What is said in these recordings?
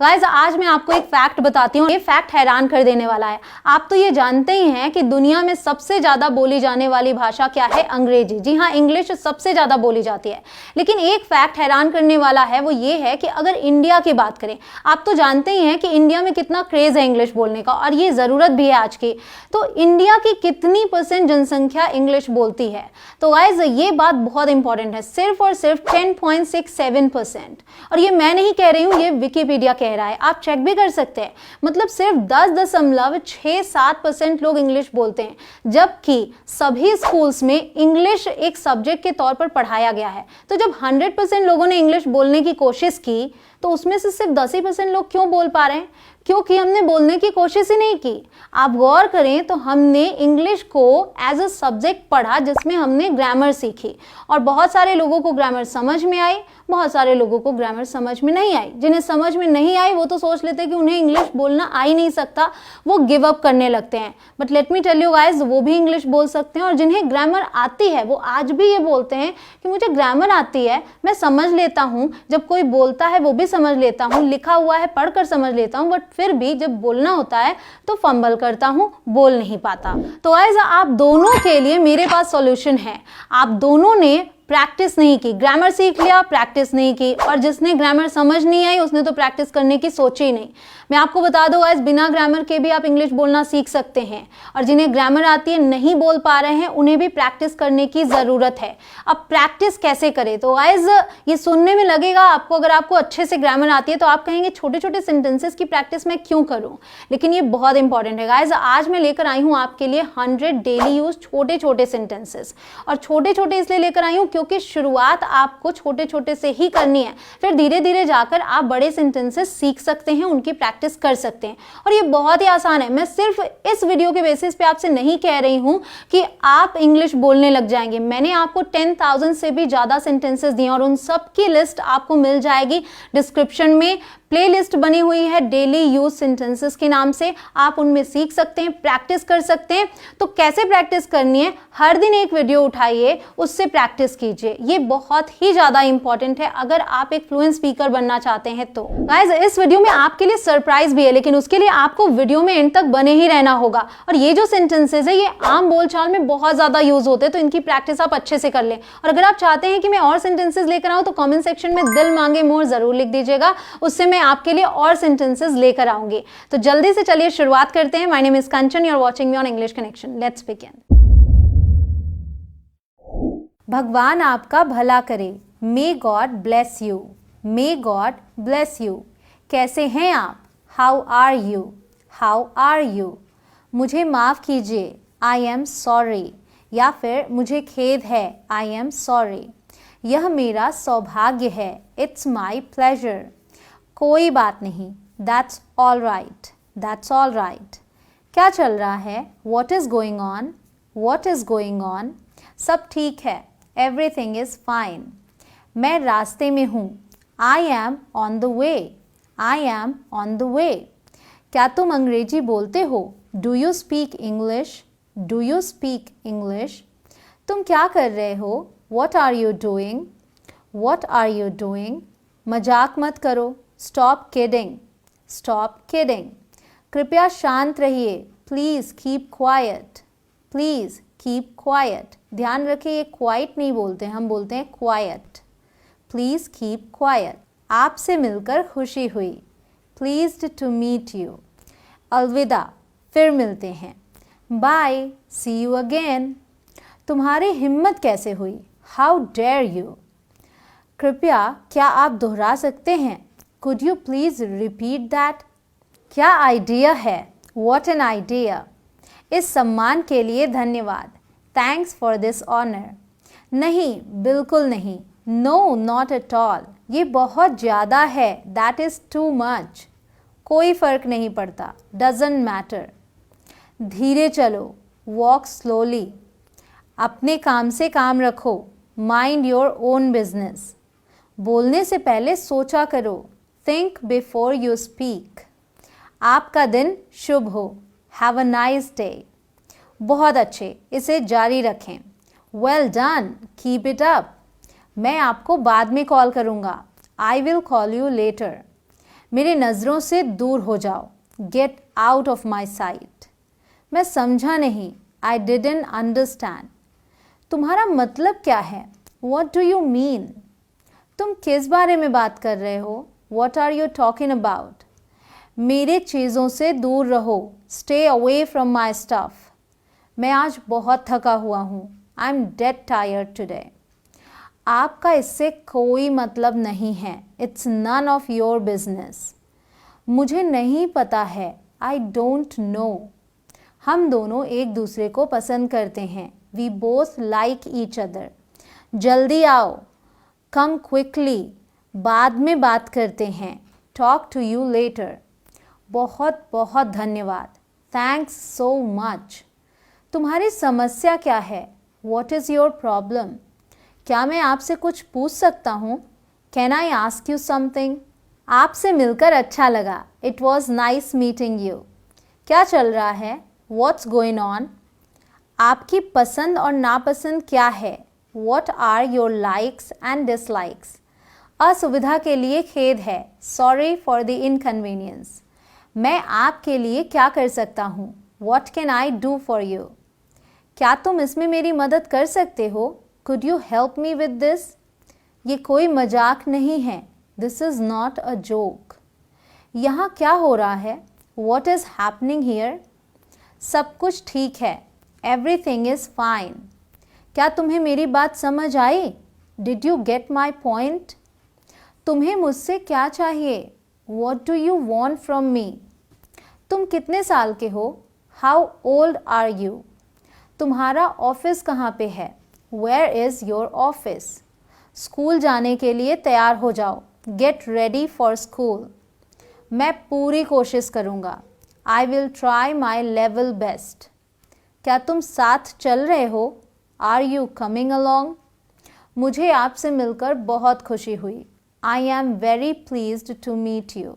Guys आज मैं आपको एक फैक्ट बताती हूँ। ये फैक्ट हैरान कर देने वाला है। आप तो ये जानते ही हैं कि दुनिया में सबसे ज्यादा बोली जाने वाली भाषा क्या है? अंग्रेजी। जी हाँ, इंग्लिश सबसे ज्यादा बोली जाती है। लेकिन एक फैक्ट हैरान करने वाला है, वो ये है कि अगर इंडिया की बात करें, आप तो जानते ही हैं कि इंडिया में कितना क्रेज है इंग्लिश बोलने का, और ये जरूरत भी है आज की। तो इंडिया की कितनी % जनसंख्या इंग्लिश बोलती है? तो गाइस ये बात बहुत इंपॉर्टेंट है, सिर्फ और सिर्फ 10.67%। और ये मैं नहीं कह रही हूँ, ये विकिपीडिया कह रहा है, आप चेक भी कर सकते हैं। मतलब सिर्फ 10.67% लोग इंग्लिश बोलते हैं, जबकि सभी स्कूल्स में इंग्लिश एक सब्जेक्ट के तौर पर पढ़ाया गया है। तो जब 100% लोगों ने इंग्लिश बोलने की कोशिश की, तो उसमें से सिर्फ 10% लोग क्यों बोल पा रहे हैं? क्योंकि हमने बोलने की कोशिश ही नहीं की। आप गौर करें तो हमने इंग्लिश को एज अ सब्जेक्ट पढ़ा, जिसमें हमने ग्रामर सीखी, और बहुत सारे लोगों को ग्रामर समझ में आई, बहुत सारे लोगों को ग्रामर समझ में नहीं आई। जिन्हें समझ में नहीं आई वो तो सोच लेते हैं कि उन्हें इंग्लिश बोलना आ ही नहीं सकता, वो गिव अप करने लगते हैं। But let me tell you guys, वो भी इंग्लिश बोल सकते हैं, और जिन्हें ग्रामर आती है वो आज भी ये बोलते हैं कि मुझे ग्रामर आती है, मैं समझ लेता हूँ, जब कोई बोलता है वो भी समझ लेता हूँ, लिखा हुआ है पढ़कर समझ लेता हूँ, बट फिर भी जब बोलना होता है तो फंबल करता हूँ, बोल नहीं पाता। तो गाइस आप दोनों के लिए मेरे पास सॉल्यूशन है। आप दोनों ने प्रैक्टिस नहीं की, ग्रामर सीख लिया, प्रैक्टिस नहीं की, और जिसने ग्रामर समझ नहीं आई उसने तो प्रैक्टिस करने की सोची ही नहीं। मैं आपको बता दूं गाइस, बिना ग्रामर के भी आप इंग्लिश बोलना सीख सकते हैं, और जिन्हें ग्रामर आती है नहीं बोल पा रहे हैं उन्हें भी प्रैक्टिस करने की जरूरत है। अब प्रैक्टिस कैसे करें? तो गाइस ये सुनने में लगेगा आपको, अगर आपको अच्छे से ग्रामर आती है तो आप कहेंगे छोटे छोटे सेंटेंसेस की प्रैक्टिस मैं क्यों करूं? लेकिन ये बहुत इंपॉर्टेंट है गाइस। आज मैं लेकर आई हूं आपके लिए 100 डेली यूज छोटे छोटे सेंटेंसेस, और छोटे छोटे इसलिए लेकर आई हूं क्योंकि शुरुआत आपको छोटे छोटे से ही करनी है, फिर धीरे धीरे जाकर आप बड़े सेंटेंसेस सीख सकते हैं, उनकी प्रैक्टिस कर सकते हैं, और ये बहुत ही आसान है। मैं सिर्फ इस वीडियो के बेसिस पे आपसे नहीं कह रही हूं कि आप इंग्लिश बोलने लग जाएंगे। मैंने आपको 10,000 से भी ज्यादा सेंटेंसेस दिए, और उन सब की लिस्ट आपको मिल जाएगी डिस्क्रिप्शन में। प्लेलिस्ट बनी हुई है डेली यूज सेंटेंसेस के नाम से, आप उनमें सीख सकते हैं, प्रैक्टिस कर सकते हैं। तो कैसे प्रैक्टिस करनी है? हर दिन एक वीडियो उठाइए, उससे प्रैक्टिस कीजिए। ये बहुत ही ज्यादा इंपॉर्टेंट है अगर आप एक फ्लुएंट स्पीकर बनना चाहते हैं तो। गाइस इस वीडियो में आपके लिए सरप्राइज भी है, लेकिन उसके लिए आपको वीडियो में एंड तक बने ही रहना होगा। और ये जो सेंटेंसेस है ये आम बोलचाल में बहुत ज्यादा यूज होते हैं, तो इनकी प्रैक्टिस आप अच्छे से कर लें। और अगर आप चाहते हैं कि मैं और सेंटेंसेस लेकर आऊं तो कमेंट सेक्शन में दिल मांगे मोर जरूर लिख दीजिएगा, उससे मैं आपके लिए और सेंटेंसेस लेकर आऊंगी। तो जल्दी से चलिए शुरुआत करते हैं। My name is Kanchan, you are watching me on English connection. Let's begin. भगवान आपका भला करे। May God bless you. May God bless you. कैसे हैं आप? How are you? How are you? मुझे माफ कीजिए। I am sorry. या फिर मुझे खेद है। I am sorry. यह मेरा सौभाग्य है। It's my pleasure. कोई बात नहीं। That's all right. That's all right. क्या चल रहा है? What is going on? What is going on? सब ठीक है। Everything is fine. मैं रास्ते में हूँ। I am on the way. I am on the way. क्या तुम अंग्रेजी बोलते हो? Do you speak English? Do you speak English? तुम क्या कर रहे हो? What are you doing? What are you doing? मजाक मत करो। Stop kidding. Stop kidding. कृपया शांत रहिए। Please keep quiet. Please keep quite. ध्यान रखिए ये क्वाइट नहीं बोलते, हम बोलते हैं क्वाइट। Please keep quite. आपसे मिलकर खुशी हुई। Pleased to meet you. अलविदा, फिर मिलते हैं। Bye, see you again. तुम्हारी हिम्मत कैसे हुई? How dare you? कृपया क्या आप दोहरा सकते हैं? Could you please repeat that? क्या आइडिया है? What an idea! इस सम्मान के लिए धन्यवाद। Thanks for this honor. नहीं, बिल्कुल नहीं। No, not at all. ये बहुत ज़्यादा है। That is too much. कोई फर्क नहीं पड़ता। Doesn't matter. धीरे चलो। Walk slowly. अपने काम से काम रखो। Mind your own business. बोलने से पहले सोचा करो। Think before you speak. आपका दिन शुभ हो। Have a nice day. बहुत अच्छे, इसे जारी रखें। Well done. Keep it up. मैं आपको बाद में कॉल करूँगा। I will call you later. मेरे नज़रों से दूर हो जाओ, get out of my site. मैं समझा नहीं, आई डिडंट अंडरस्टैंड। तुम्हारा मतलब क्या है, वॉट डू यू मीन। तुम किस बारे में बात कर रहे हो, what are you talking about. मेरे चीज़ों से दूर रहो, stay away from my stuff. मैं आज बहुत थका हुआ हूँ, I am dead tired today. आपका इससे कोई मतलब नहीं है, it's none of your business. मुझे नहीं पता है, आई डोंट नो। हम दोनों एक दूसरे को पसंद करते हैं, we both like each other. जल्दी आओ, कम क्विकली, बाद में बात करते हैं, टॉक टू यू लेटर। बहुत बहुत धन्यवाद, थैंक्स सो मच। तुम्हारी समस्या क्या है, वॉट इज़ योर प्रॉब्लम। क्या मैं आपसे कुछ पूछ सकता हूँ, can I ask you something. आपसे मिलकर अच्छा लगा, it was nice meeting you. क्या चल रहा है, व्हाट्स गोइंग ऑन। आपकी पसंद और नापसंद क्या है, what are your likes and dislikes. असुविधा के लिए खेद है, सॉरी फॉर द इनकन्वीनियंस। मैं आपके लिए क्या कर सकता हूँ, what can I do for you. क्या तुम इसमें मेरी मदद कर सकते हो, could you help me with this. ये कोई मजाक नहीं है, this is not a joke. यहाँ क्या हो रहा है, वॉट इज़ हैपनिंग हियर। सब कुछ ठीक है, एवरीथिंग इज़ फाइन। क्या तुम्हें मेरी बात समझ आई, did you get my point. तुम्हें मुझसे क्या चाहिए, what do you want from me. तुम कितने साल के हो, हाउ ओल्ड आर यू। तुम्हारा ऑफिस कहाँ पे है, where is your office. School जाने के लिए तैयार हो जाओ, गेट रेडी फॉर स्कूल। मैं पूरी कोशिश करूँगा, I will try my level best. क्या तुम साथ चल रहे हो, आर यू कमिंग अलॉन्ग। मुझे आपसे मिलकर बहुत खुशी हुई, I am very pleased to meet you.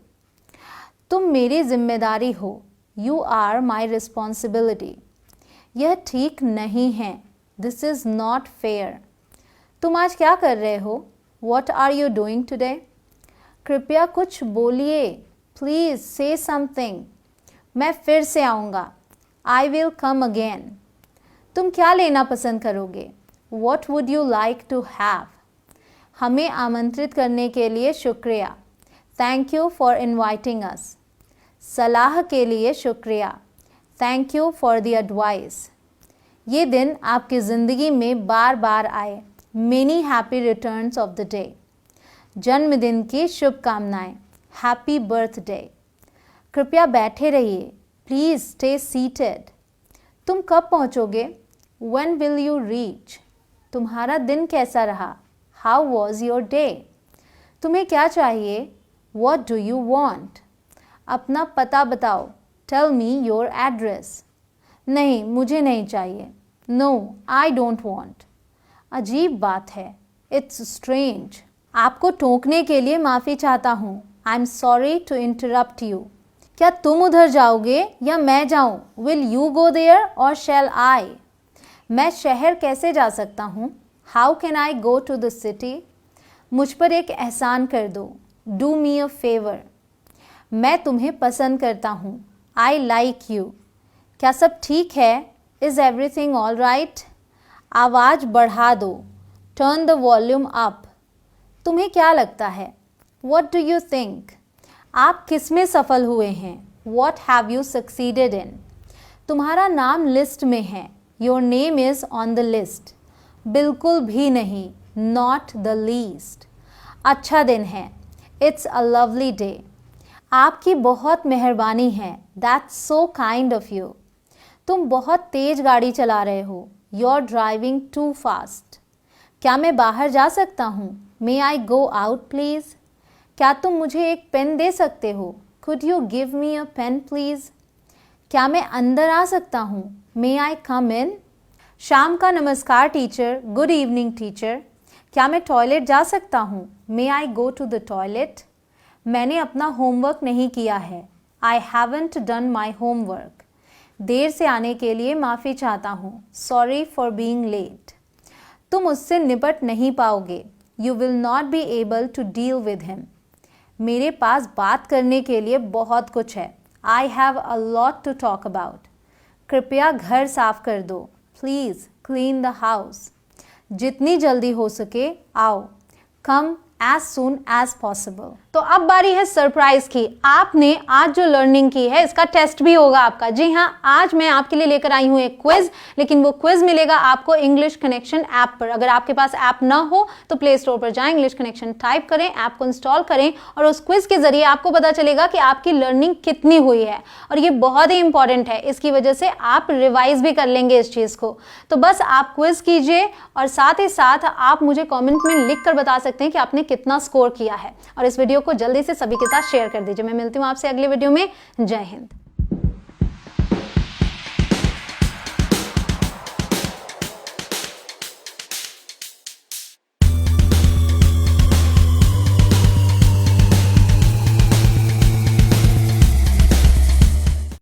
तुम मेरी जिम्मेदारी हो, यू आर माई रिस्पॉन्सिबिलिटी। यह ठीक नहीं है, दिस इज़ नॉट फेयर। तुम आज क्या कर रहे हो, what are you doing today. कृपया कुछ बोलिए, प्लीज़ से समथिंग। मैं फिर से आऊँगा, आई विल कम अगेन। तुम क्या लेना पसंद करोगे, what would you like to have. हमें आमंत्रित करने के लिए शुक्रिया, thank you for inviting us. सलाह के लिए शुक्रिया, thank you for the advice. ये दिन आपकी ज़िंदगी में बार बार आए, many happy returns of the day. जन्मदिन की शुभकामनाएं, हैप्पी बर्थडे। कृपया बैठे रहिए, प्लीज़ स्टे सीटेड। तुम कब पहुँचोगे, व्हेन विल यू रीच। तुम्हारा दिन कैसा रहा, हाउ वॉज योर डे। तुम्हें क्या चाहिए, वॉट डू यू वॉन्ट। अपना पता बताओ, टेल मी योर एड्रेस। नहीं, मुझे नहीं चाहिए, नो आई डोंट वॉन्ट। अजीब बात है, इट्स स्ट्रेंज। आपको टोकने के लिए माफ़ी चाहता हूँ, I am sorry to interrupt you. क्या तुम उधर जाओगे या मैं जाऊँ, विल यू गो देयर और शैल आई। मैं शहर कैसे जा सकता हूँ, how can I go to the city. मुझ पर एक एहसान कर दो, डू मी अ फेवर। मैं तुम्हें पसंद करता हूँ, आई लाइक यू। क्या सब ठीक है, इज़ एवरीथिंग ऑल राइट। आवाज़ बढ़ा दो, टर्न द वॉल्यूम अप। तुम्हें क्या लगता है, वॉट डू यू थिंक। आप किस में सफल हुए हैं, what have you succeeded in. तुम्हारा नाम लिस्ट में है, your name is on the list. बिल्कुल भी नहीं, नॉट द लीस्ट। अच्छा दिन है, इट्स अ लवली डे। आपकी बहुत मेहरबानी है, that's so kind of you. तुम बहुत तेज गाड़ी चला रहे हो, you are driving too fast. क्या मैं बाहर जा सकता हूँ, may I go out please. क्या तुम मुझे एक पेन दे सकते हो, could you give me a pen please. क्या मैं अंदर आ सकता हूँ, मे आई कम इन। शाम का नमस्कार टीचर, गुड इवनिंग टीचर। क्या मैं टॉयलेट जा सकता हूँ, may I go to the toilet. मैंने अपना होमवर्क नहीं किया है, I haven't done my homework. देर से आने के लिए माफ़ी चाहता हूँ, सॉरी फॉर बीइंग लेट। तुम उससे निपट नहीं पाओगे, you will not be able to deal with him. मेरे पास बात करने के लिए बहुत कुछ है। I have a lot to talk about. कृपया घर साफ कर दो। Please clean the house. जितनी जल्दी हो सके आओ। Come as soon as possible. तो अब बारी है सरप्राइज की। आपने आज जो लर्निंग की है इसका टेस्ट भी होगा आपका। जी हाँ, आज मैं आपके लिए लेकर आई हूँ एक क्विज, लेकिन वो क्विज मिलेगा आपको इंग्लिश कनेक्शन ऐप पर। अगर आपके पास ऐप ना हो तो प्ले स्टोर पर जाएं, इंग्लिश कनेक्शन टाइप करें, ऐप को इंस्टॉल करें और उस क्विज के जरिए आपको पता चलेगा कि आपकी लर्निंग कितनी हुई है। और ये बहुत ही इंपॉर्टेंट है, इसकी वजह से आप रिवाइज भी कर लेंगे इस चीज को। तो बस आप क्विज कीजिए और साथ ही साथ आप मुझे कॉमेंट में लिख कर बता सकते हैं कि आपने कितना स्कोर किया है। और इस वीडियो को जल्दी से सभी के साथ शेयर कर दीजिए। मैं मिलती हूँ आपसे अगले वीडियो में। जय हिंद।